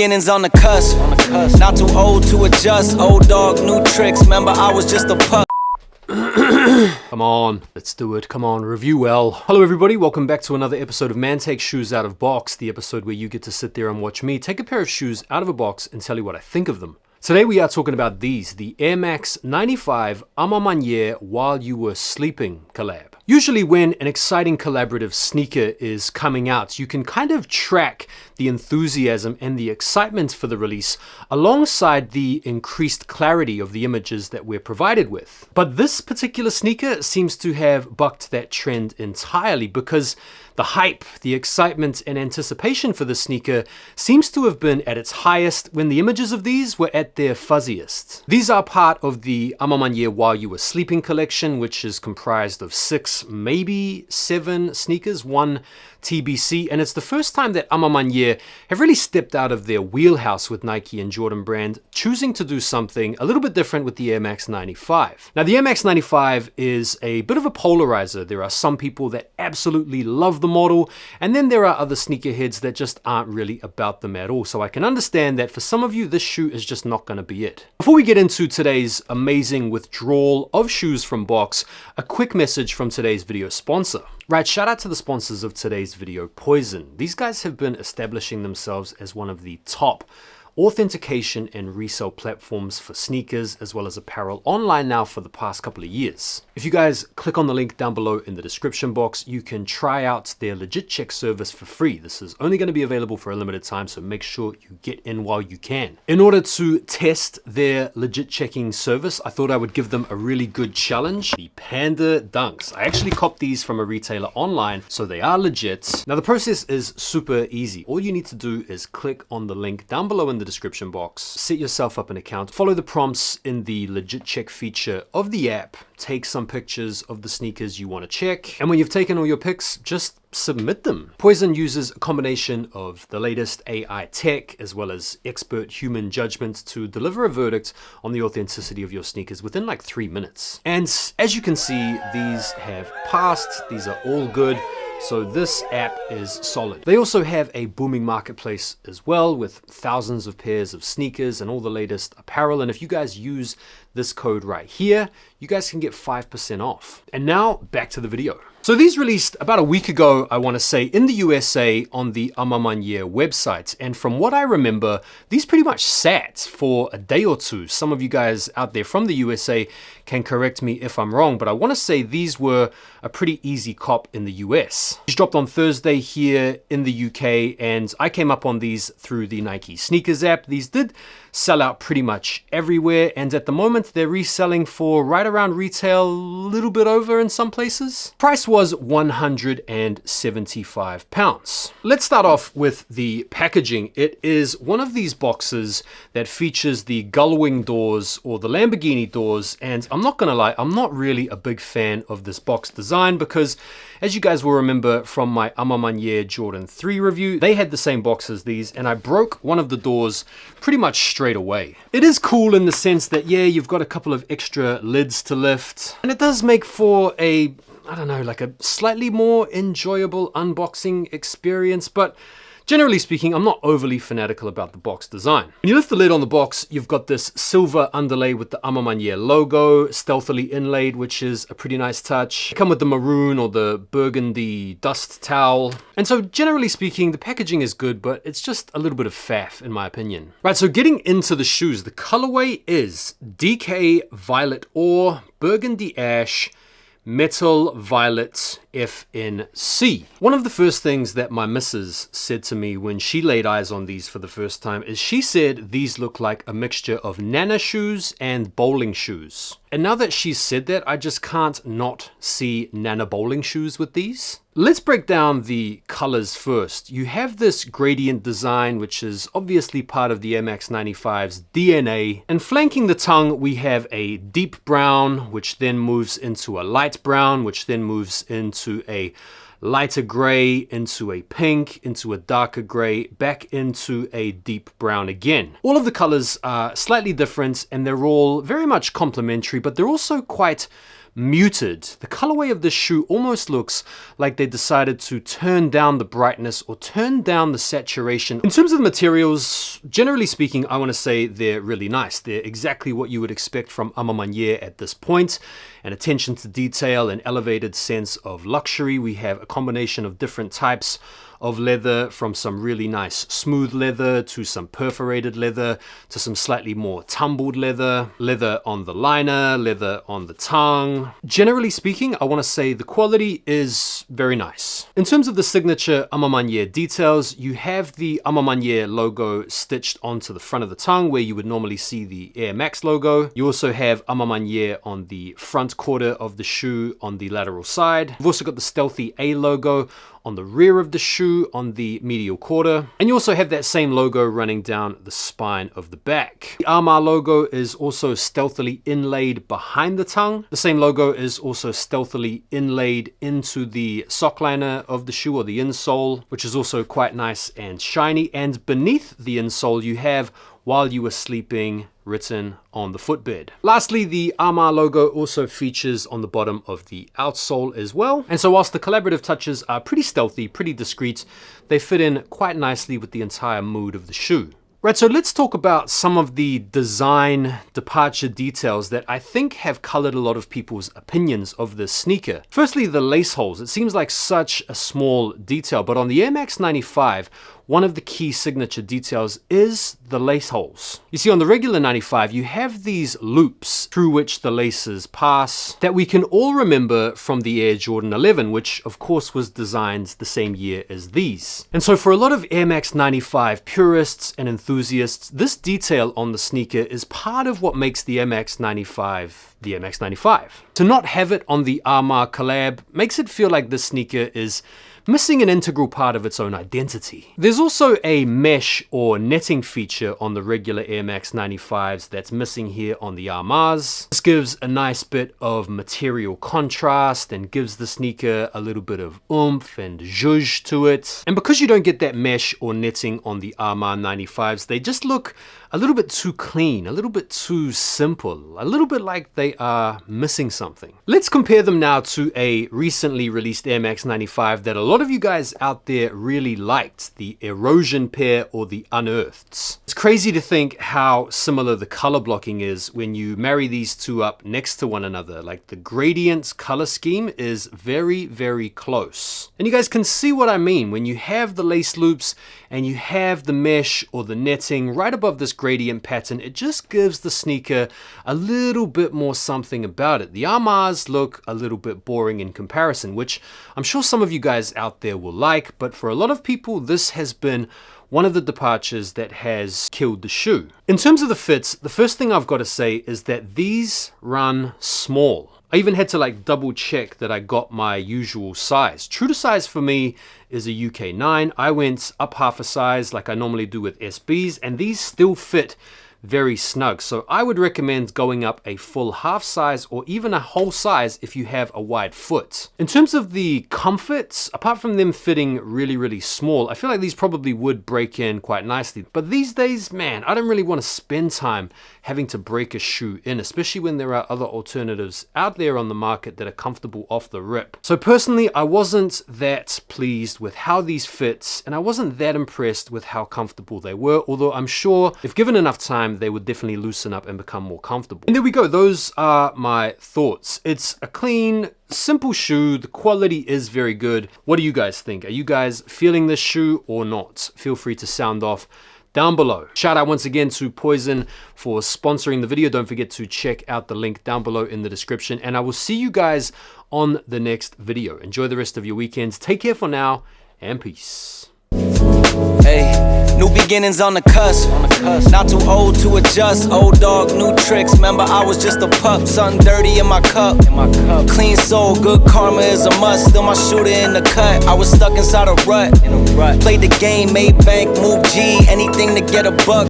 beginnings on the cusp. Not too old to adjust. Old dog, new tricks. Remember, I was just a pup. Come on, let's do it. Come on, review well. Hello everybody, welcome back to another episode of Man Takes Shoes Out of Box, the episode where you get to sit there and watch me take a pair of shoes out of a box and tell you what I think of them. Today we are talking about these, the Air Max 95 A Ma Maniere While You Were Sleeping collab. Usually when an exciting collaborative sneaker is coming out, you can kind of track the enthusiasm and the excitement for the release alongside the increased clarity of the images that we're provided with. But this particular sneaker seems to have bucked that trend entirely because the hype, the excitement and anticipation for the sneaker seems to have been at its highest when the images of these were at their fuzziest. These are part of the A Ma Maniere While You Were Sleeping collection, which is comprised of 6, maybe 7 sneakers, 1 TBC, and it's the first time that A Ma Maniere have really stepped out of their wheelhouse with Nike and Jordan brand, choosing to do something a little bit different with the Air Max 95. Now the Air Max 95 is a bit of a polarizer. There are some people that absolutely love the model, and then there are other sneakerheads that just aren't really about them at all. So I can understand that for some of you, this shoe is just not going to be it. Before we get into today's amazing withdrawal of shoes from box, a quick message from today's video sponsor. Right, shout out to the sponsors of today's video, POIZON. These guys have been establishing themselves as one of the top authentication and resale platforms for sneakers as well as apparel online now for the past couple of years. If you guys click on the link down below in the description box, you can try out their legit check service for free. This is only going to be available for a limited time, so make sure you get in while you can. In order to test their legit checking service, I thought I would give them a really good challenge. The Panda Dunks. I actually copped these from a retailer online, so they are legit. Now the process is super easy. All you need to do is click on the link down below in the description box, set yourself up an account, follow the prompts in the legit check feature of the app, take some pictures of the sneakers you want to check, and when you've taken all your pics, just submit them. POIZON uses a combination of the latest AI tech as well as expert human judgment to deliver a verdict on the authenticity of your sneakers within like 3 minutes. And as you can see, these have passed, these are all good. So this app is solid. They also have a booming marketplace as well with thousands of pairs of sneakers and all the latest apparel. And if you guys use this code right here, you guys can get 5% off. And now back to the video. So these released about a week ago, I want to say, in the USA on the A Ma Maniere website. And from what I remember, these pretty much sat for a day or two. Some of you guys out there from the USA can correct me if I'm wrong, but I want to say these were a pretty easy cop in the US. These dropped on Thursday here in the UK, and I came up on these through the Nike Sneakers app. These did sell out pretty much everywhere, and at the moment they're reselling for right around retail, a little bit over in some places. Price was £175. Let's start off with the packaging. It is one of these boxes that features the gullwing doors or the Lamborghini doors, and I'm not gonna lie, I'm not really a big fan of this box design because, as you guys will remember from my A Ma Maniere Jordan 3 review, they had the same box as these, and I broke one of the doors pretty much straight away. It is cool in the sense that, yeah, you've got a couple of extra lids to lift, and it does make for a, I don't know, like a slightly more enjoyable unboxing experience, but generally speaking, I'm not overly fanatical about the box design. When you lift the lid on the box, you've got this silver underlay with the A Ma Maniere logo, stealthily inlaid, which is a pretty nice touch. They come with the maroon or the burgundy dust towel. And so generally speaking, the packaging is good, but it's just a little bit of faff in my opinion. Right, so getting into the shoes, the colorway is DK Violet Ore, Burgundy Ash, Metal Violet FNC. One of the first things that my missus said to me when she laid eyes on these for the first time is she said these look like a mixture of Nana shoes and bowling shoes. And now that she's said that, I just can't not see Nana bowling shoes with these. Let's break down the colors first. You have this gradient design, which is obviously part of the Air Max 95's DNA. And flanking the tongue, we have a deep brown, which then moves into a light brown, which then moves into a lighter gray, into a pink, into a darker gray, back into a deep brown again. All of the colors are slightly different and they're all very much complementary, but they're also quite muted. The colorway of this shoe almost looks like they decided to turn down the brightness or turn down the saturation. In terms of the materials, generally speaking, I want to say they're really nice. They're exactly what you would expect from A Ma Maniere at this point. An attention to detail, an elevated sense of luxury. We have a combination of different types of leather, from some really nice smooth leather to some perforated leather to some slightly more tumbled leather, leather on the liner, leather on the tongue. Generally speaking, I want to say the quality is very nice. In terms of the signature A Ma Maniere details, you have the A Ma Maniere logo stitched onto the front of the tongue where you would normally see the Air Max logo. You also have A Ma Maniere on the front quarter of the shoe on the lateral side. You've also got the Stealthy A logo on the rear of the shoe on the medial quarter. And you also have that same logo running down the spine of the back. The A Ma logo is also stealthily inlaid behind the tongue. The same logo is also stealthily inlaid into the sock liner of the shoe, or the insole, which is also quite nice and shiny. And beneath the insole, you have "While you were sleeping" written on the footbed. Lastly, the A Ma logo also features on the bottom of the outsole as well. And so whilst the collaborative touches are pretty stealthy, pretty discreet, they fit in quite nicely with the entire mood of the shoe. Right, so let's talk about some of the design departure details that I think have colored a lot of people's opinions of this sneaker. Firstly, the lace holes. It seems like such a small detail, but on the Air Max 95, one of the key signature details is the lace holes. You see, on the regular 95, you have these loops through which the laces pass that we can all remember from the Air Jordan 11, which of course was designed the same year as these. And so for a lot of Air Max 95 purists and enthusiasts, this detail on the sneaker is part of what makes the Air Max 95 the Air Max 95. To not have it on the A Ma collab makes it feel like this sneaker is missing an integral part of its own identity. There's also a mesh or netting feature on the regular Air Max 95s that's missing here on the A Ma's. This gives a nice bit of material contrast and gives the sneaker a little bit of oomph and zhuzh to it. And because you don't get that mesh or netting on the A Ma 95s, they just look a little bit too clean, a little bit too simple, a little bit like they are missing something. Let's compare them now to a recently released Air Max 95 that a lot of you guys out there really liked, the Erosion pair or the Uneartheds. It's crazy to think how similar the color blocking is when you marry these two up next to one another. Like, the gradient color scheme is very, very close. And you guys can see what I mean when you have the lace loops and you have the mesh or the netting right above this gradient pattern. It just gives the sneaker a little bit more something about it. The A Ma's look a little bit boring in comparison, which I'm sure some of you guys out there will like, but for a lot of people, this has been one of the departures that has killed the shoe. In terms of the fits, the first thing I've got to say is that these run small. I even had to double check that I got my usual size. True to size for me is a UK 9. I went up half a size like I normally do with SBs, and these still fit very snug. So I would recommend going up a full half size or even a whole size if you have a wide foot. In terms of the comforts, apart from them fitting really, really small, I feel like these probably would break in quite nicely. But these days, man, I don't really want to spend time having to break a shoe in, especially when there are other alternatives out there on the market that are comfortable off the rip. So personally, I wasn't that pleased with how these fit, and I wasn't that impressed with how comfortable they were, although I'm sure if given enough time, they would definitely loosen up and become more comfortable. And there we go. Those are my thoughts. It's a clean, simple shoe. The quality is very good. What do you guys think? Are you guys feeling this shoe or not? Feel free to sound off down below. Shout out once again to POIZON for sponsoring the video. Don't forget to check out the link down below in the description, and I will see you guys on the next video. Enjoy the rest of your weekends. Take care for now, and peace. Hey, new beginnings on the cusp. Not too old to adjust. Old dog, new tricks. Remember, I was just a pup. Something dirty in my cup. Clean soul, good karma is a must. Still my shooter in the cut. I was stuck inside a rut. Played the game, made bank, moved G. Anything to get a buck.